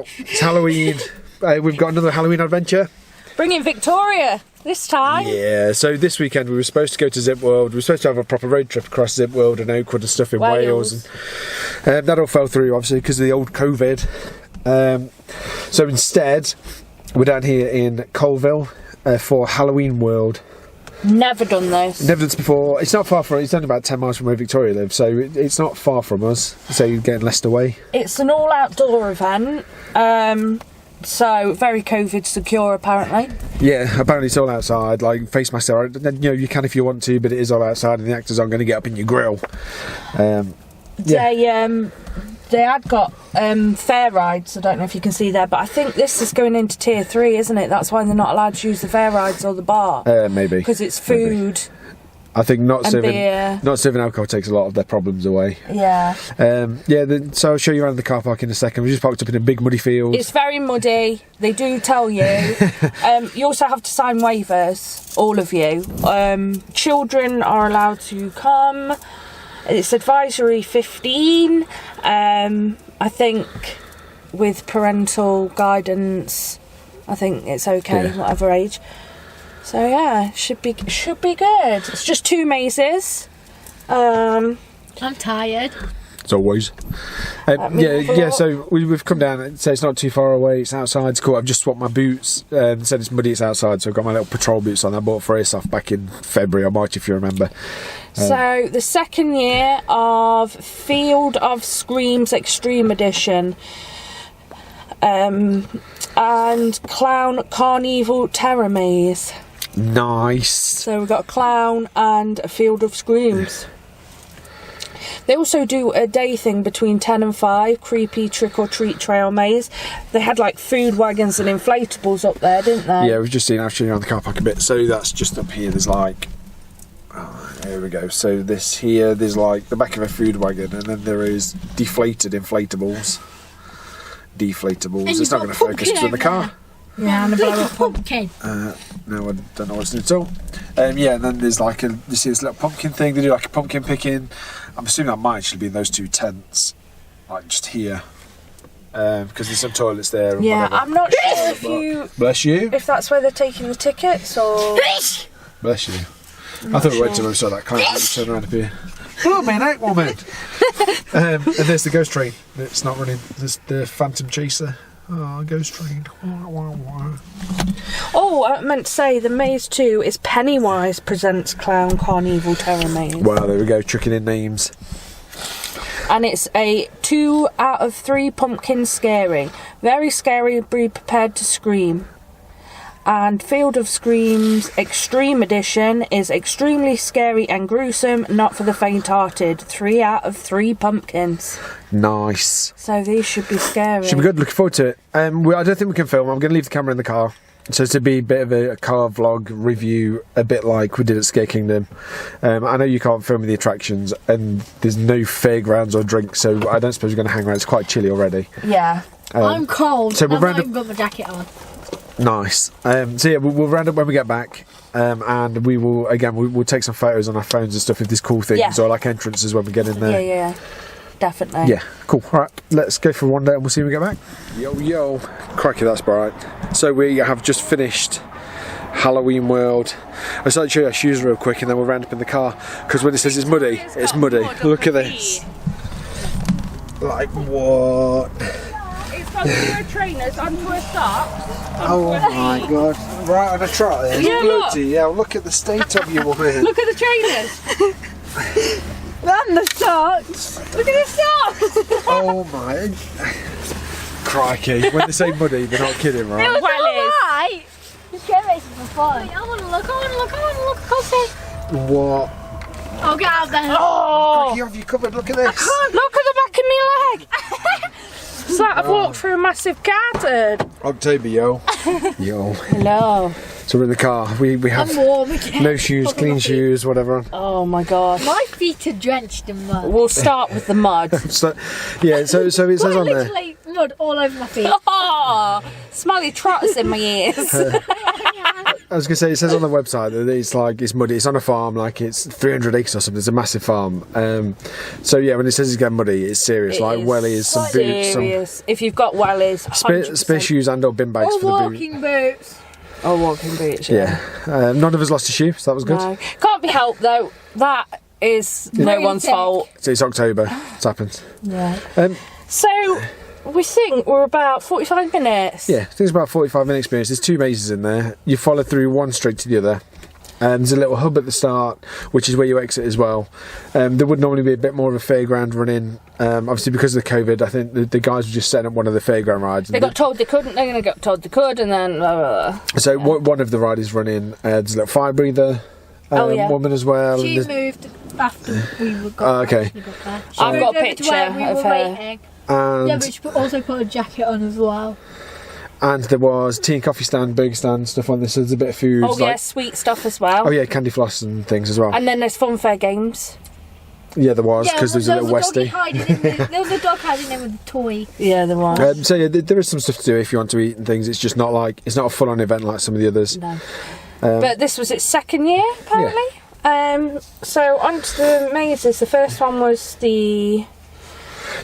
out. It's Halloween. We've got another Halloween adventure. Bringing Victoria this time. Yeah, so this weekend we were supposed to go to Zip World. We were supposed to have a proper road trip across Zip World and Oakwood and stuff in Wales. And, that all fell through, obviously, because of the old COVID. So instead, we're down here in Coalville for Halloween World. Never done this. Never done this before. It's not far from. It's only about 10 miles from where Victoria lives, so it's not far from us. So you're getting Leicester way. It's an all-outdoor event, so very COVID secure apparently. Yeah, apparently it's all outside. Like face masks are. You know, you can if you want to, but it is all outside, and the actors aren't going to get up in your grill. They had got fair rides. I don't know if you can see there, but I think this is going into tier 3, isn't it? That's why they're not allowed to use the fair rides or the bar. Maybe because it's food. Maybe. I think not serving alcohol takes a lot of their problems away. Yeah. So I'll show you around the car park in a second. We just parked up in a big muddy field. It's very muddy. They do tell you. You also have to sign waivers, all of you. Children are allowed to come. It's advisory 15. I think with parental guidance, I think it's okay, whatever age. So yeah, should be good. It's just 2 mazes. I'm tired. As always. So we've come down. So it's not too far away. It's outside. It's cool. I've just swapped my boots. Said it's muddy. It's outside. So I've got my little patrol boots on. I bought for Airsoft back in February or March, if you remember. So the second year of Field of Screams Extreme Edition. And Clown Carnival Terror Maze. Nice. So we've got a clown and a Field of Screams. They also do a day thing between 10 and 5, creepy trick-or-treat trail maze. They had like food wagons and inflatables up there, didn't they? Yeah, we've just seen actually around the car park a bit. So that's just up here. There's like, here we go. So this here, there's like the back of a food wagon, and then there is deflated inflatables. It's not going to focus because in the car. Yeah, and a blow-up pumpkin. No, I don't know what's in it at all. And then there's like you see this little pumpkin thing. They do like a pumpkin picking. I'm assuming that might actually be in those 2 tents, like just here, because there's some toilets there. And whatever. I'm not sure if you. Bless you. If that's where they're taking the tickets or. Bless you. I thought we went to when we saw that clown. Turn around up here. Hello, man, woman. And there's the ghost train. It's not running. There's the Phantom Chaser. Oh, ghost train. Oh, I meant to say the maze 2 is Pennywise presents Clown Carnival Terror Maze. Wow, there we go, chucking in names. And it's a 2 out of 3 pumpkin scary. Very scary, be prepared to scream. And Field of Screams Extreme Edition is extremely scary and gruesome, not for the faint-hearted. 3 out of 3 pumpkins. Nice. So these should be scary. Should be good, looking forward to it. I don't think we can film. I'm going to leave the camera in the car. So to be a bit of a car vlog review, a bit like we did at Scare Kingdom. I know you can't film the attractions, and there's no fairgrounds or drinks, so I don't suppose we're going to hang around. It's quite chilly already. Yeah. I'm cold. So I've not even got my jacket on. Nice. We'll round up when we get back, and we will we'll take some photos on our phones and stuff if there's cool things or like entrances when we get in there. Yeah, definitely. Yeah, cool. All right, let's go for one day and we'll see when we get back. Yo, crikey, that's bright. So we have just finished Halloween World. I'll start to show you our shoes real quick, and then we'll round up in the car because when it says it's muddy, it's muddy. Look at this. Like what? From your trainers onto a socks. Oh my god. Right on a trot there. Yeah, bloody hell, look at the state of you, woman. Look at the trainers. And the socks. Look at the socks. Oh my. Crikey. When they say muddy, they're not kidding, right? It was alright. Just get ready for fun. Wait, I want to look. What? I'll get out there. Oh! You have you covered, look at this. Look at the back of my leg. It's like I've walked through a massive garden. October, yo. Yo. Hello. So we're in the car. We have no shoes, clean shoes, whatever. Oh my god. My feet are drenched in mud. We'll start with the mud. So it says on there. Literally mud all over my feet. Oh, smelly trotters in my ears. I was gonna say, it says on the website that it's muddy. It's on a farm, like it's 300 acres or something. It's a massive farm. So yeah, when it says it's getting muddy, it's serious. It like is wellies, some boots, serious. If you've got wellies, spare shoes and/or bin bags for the boot. Walking boots. Oh, walking boots. Yeah. None of us lost a shoe, so that was good. No. Can't be helped though. That is no one's fault. So it's October. It's happened. Yeah. So we think we're about 45 minutes. Yeah, I think it's about 45-minute experience. There's 2 mazes in there. You follow through one straight to the other. There's a little hub at the start, which is where you exit as well. There would normally be a bit more of a fairground run-in. Obviously, because of the COVID, I think the guys were just setting up one of the fairground rides. They got told they couldn't, then they got told they could, and then... So one of the riders run in. There's a little fire breather woman as well. She moved after we were okay. I've got a picture of her. Yeah, but she also put a jacket on as well. And there was tea and coffee stand, burger stand, stuff on this. So there's a bit of food. Oh, yeah, sweet stuff as well. Oh, yeah, candy floss and things as well. And then there's funfair games. Yeah, there was, because there's a little Westie. There was a dog hiding in with a toy. Yeah, there was. So, yeah, there is some stuff to do if you want to eat and things. It's just not it's not a full-on event like some of the others. No. But this was its 2nd year, apparently. Yeah. So, on to the mazes. The first one was the...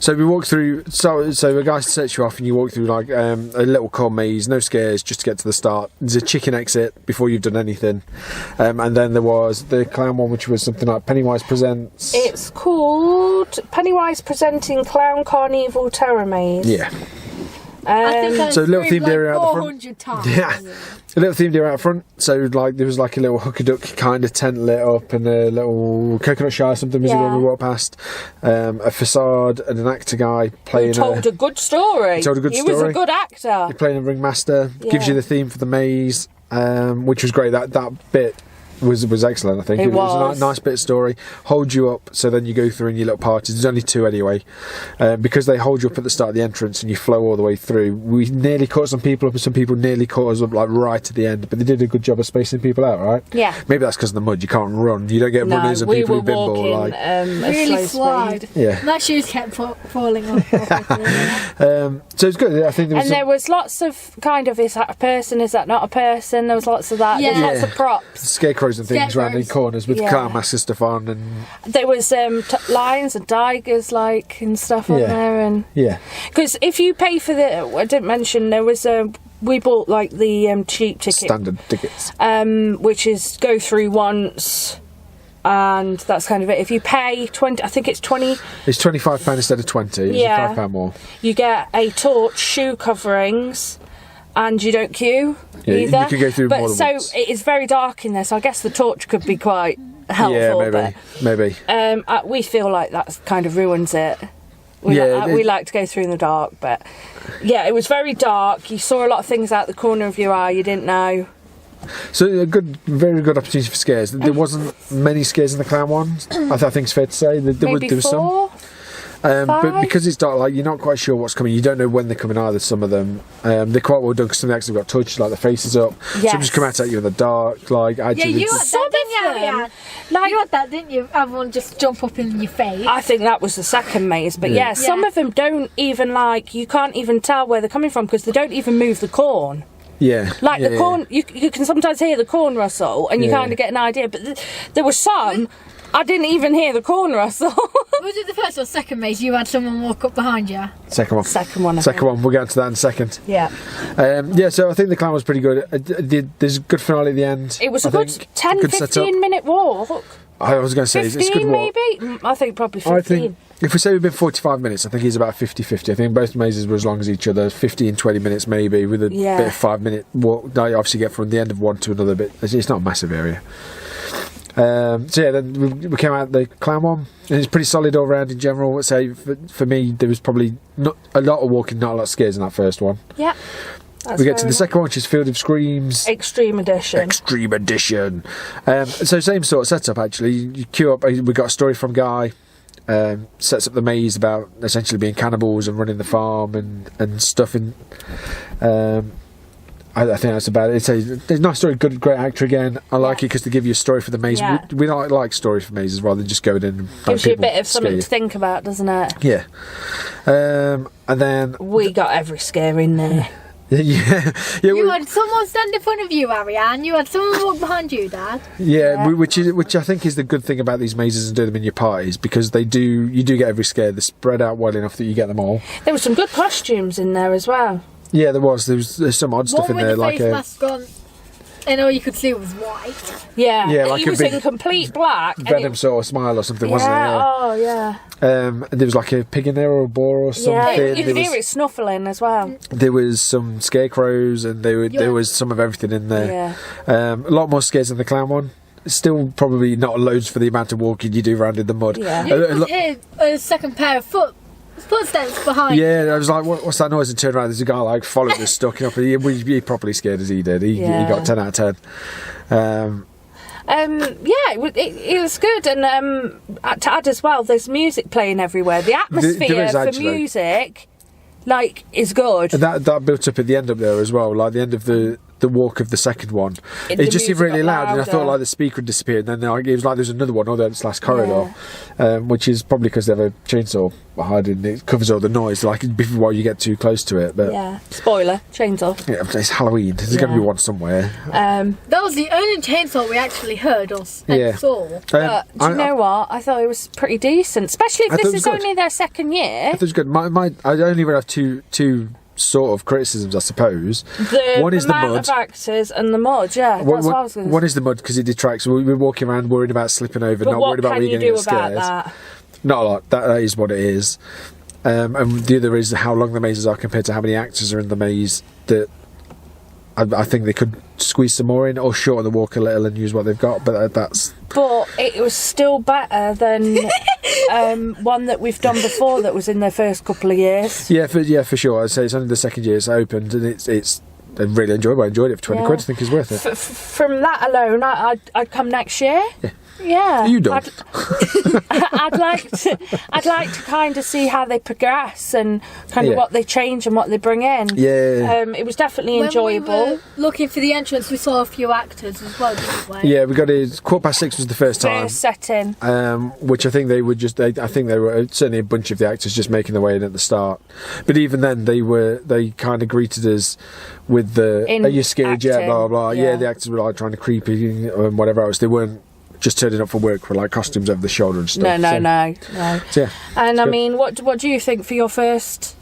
So we walked through. So a guy sets you off, and you walk through like a little corn maze, no scares, just to get to the start. There's a chicken exit before you've done anything, and then there was the clown one, which was something like Pennywise Presents. It's called Pennywise Presenting Clown Carnival Terror Maze. Yeah. I think so a little themed area out the 400 front. times. Yeah, a little themed area out front. So like there was like a little hooker duck kind of tent lit up, and a little coconut shy or something was when we walked past. A facade and an actor guy playing. He told a good story. He was a good actor. You're playing a ringmaster. Gives you the theme for the maze, which was great. That bit was excellent. I think it was a nice bit of story. Hold you up, so then you go through in your little parties. There's only 2 anyway, because they hold you up at the start of the entrance and you flow all the way through. We nearly caught some people up, and some people nearly caught us up like right at the end. But they did a good job of spacing people out, right? Yeah. Maybe that's because of the mud. You can't run. You don't get runners and people who bimble like really slide. Yeah. My shoes kept falling off. So it's good. I think there was lots of kind of, is that a person? Is that not a person? There was lots of that. Yeah. There's lots of props. Scarecrows and things around in corners with clown masks and stuff on, and there was lions and tigers and stuff on there, and because if you pay for I didn't mention there was we bought like the cheap ticket, standard tickets, which is go through once. And that's kind of it. If you pay 20, I think it's 20. It's £25 instead of 20. It's £5 more. You get a torch, shoe coverings, and you don't queue either. You can go through more than once. So it is very dark in there. So I guess the torch could be quite helpful. Yeah, maybe. We feel like that kind of ruins it. We like to go through in the dark, but yeah, it was very dark. You saw a lot of things out the corner of your eye you didn't know. So very good opportunity for scares. There wasn't many scares in the clown ones. I think it's fair to say there was some. But because it's dark, you're not quite sure what's coming. You don't know when they're coming either. Some of them, they're quite well done because some actually got touched, like the faces up. Yes. Some just come at you in the dark. You had that, didn't you? Everyone just jump up in your face. I think that was the second maze, but some of them don't even you can't even tell where they're coming from because they don't even move the corn. Yeah. The corn, you can sometimes hear the corn rustle and you kind of get an idea, but there were some, I didn't even hear the corn rustle. Was it the first or second maze you had someone walk up behind you? Second one. Second one. We'll get to that in a second. Yeah. So I think the clown was pretty good. There's a good finale at the end. It was a good 10-15 minute walk. I was going to say, 15 it's a good walk. Maybe? I think probably 15. I think if we say we've been 45 minutes, I think he's about 50-50. I think both mazes were as long as each other, 15-20 minutes maybe, with a bit of 5-minute walk. Now you obviously get from the end of one to another bit. It's not a massive area. Then we came out the clown one, and it's pretty solid all round in general. I'd say for me, there was probably not a lot of walking, not a lot of scares in that first one. Yeah. We get to the second one, which is Field of Screams. Extreme Edition. So same sort of setup, actually. You queue up, we got a story from Guy, sets up the maze about essentially being cannibals and running the farm and stuff. I think that's about it. It's a nice story, great actor again. I like it because they give you a story for the maze. Yeah. We don't like stories for mazes rather than just going in and gives you a bit of something to think about, doesn't it? Yeah. And then we got every scare in there. Yeah. You had someone stand in front of you, Ariane. You had someone walk behind you, Dad. Yeah, which I think is the good thing about these mazes and doing them in your parties, because you do get every scare. They're spread out well enough that you get them all. There were some good costumes in there as well. Yeah, there's some odd stuff in there, like a mask on, and all you could see was white. Yeah, like he a was big in complete black. Venom sort of smile or something, wasn't it? Yeah, oh yeah. There was like a pig in there or a boar or something. Yeah, you could hear it snuffling as well. There was some scarecrows, and there was some of everything in there. Yeah. A lot more scares than the clown one. Still probably not loads for the amount of walking you do around in the mud. Yeah. You could hear a second pair of footsteps behind. Yeah, I was like, what's that noise? And turned around, there's a guy like following us, stuck up. He probably scared as he did. He got 10 out of 10. It was good, and to add as well, there's music playing everywhere. The atmosphere for music, is good. And that built up at the end up there as well, like the end of the walk of the second one. It just seemed really loud, and I thought like the speaker had disappeared, and then it was like there's another one over this last corridor, which is probably because they have a chainsaw hiding. It covers all the noise, before you get too close to it. But yeah, spoiler, chainsaw. Yeah, it's Halloween. There's going to be one somewhere. That was the only chainsaw we actually heard or saw. But do you know what? I thought it was pretty decent, especially if this is only their second year. I thought it was good. I only really have two sort of criticisms, I suppose. One is the mud. Of actors and the mud, yeah. That's what I was going to say. One is the mud, because it detracts. We're walking around worried about slipping over, not worried about where you're going to get scared. That? Not a lot. That is what it is. And the other is how long the mazes are compared to how many actors are in the maze. That I think they could squeeze some more in, or shorten the walk a little and use what they've got. But that's. But it was still better than one that we've done before that was in their first couple of years. Yeah, for sure. I'd say it's only the second year it's opened, and it's really enjoyable. I enjoyed it for 20 quid. I think it's worth it. From that alone, I'd come next year. Yeah. You don't. I'd like to kind of see how they progress and kind of what they change and what they bring in. Yeah. It was definitely enjoyable. We were looking for the entrance, we saw a few actors as well, didn't we? Yeah, we got it. 6:15 was the first time. First setting. Which I think they were I think they were certainly a bunch of the actors just making their way in at the start. But even then, they kind of greeted us with the "Are you scared yet?" Blah blah blah. Yeah, the actors were like trying to creep in and whatever else. They weren't just turning up for work with like costumes over the shoulder and stuff. No. So, yeah, and I mean, what do you think for your first,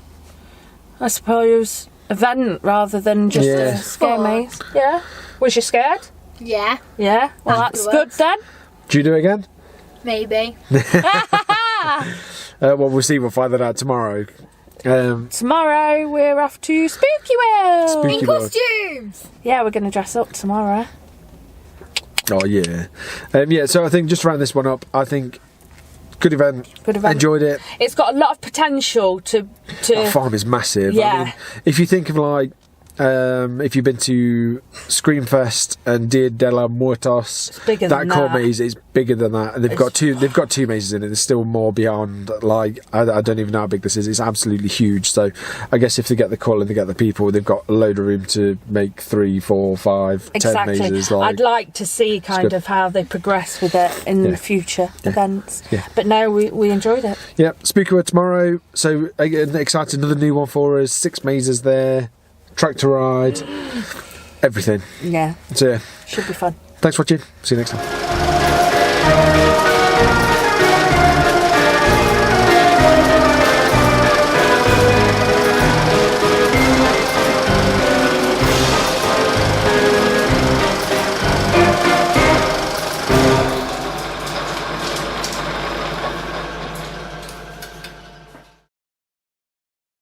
I suppose, event rather than just a scare maze? Yeah. Was you scared? Yeah. Yeah. Well, that's good then. Do you do it again? Maybe. Well, we'll see. We'll find that out tomorrow. Tomorrow we're off to Spooky World. In costumes. Yeah, we're going to dress up tomorrow. Oh yeah, so I think just to round this one up, I think good event. Enjoyed it. It's got a lot of potential to. That farm is massive. Yeah. I mean, if you think of like, if you've been to Screamfest and Dia de la Muertos, that core maze is bigger than that, and they've got two mazes in it. There's still more beyond. Like I don't even know how big this is. It's absolutely huge. So I guess if they get the call and they get the people, they've got a load of room to make 3, 4, 5, 10 mazes. I'd like to see kind of how they progress with it in the future events. Yeah. But no, we enjoyed it. Yeah, Spooky World tomorrow. So again, excited, another new one for us. 6 mazes there. Tractor ride, everything. Yeah. So yeah, should be fun. Thanks for watching. See you next time.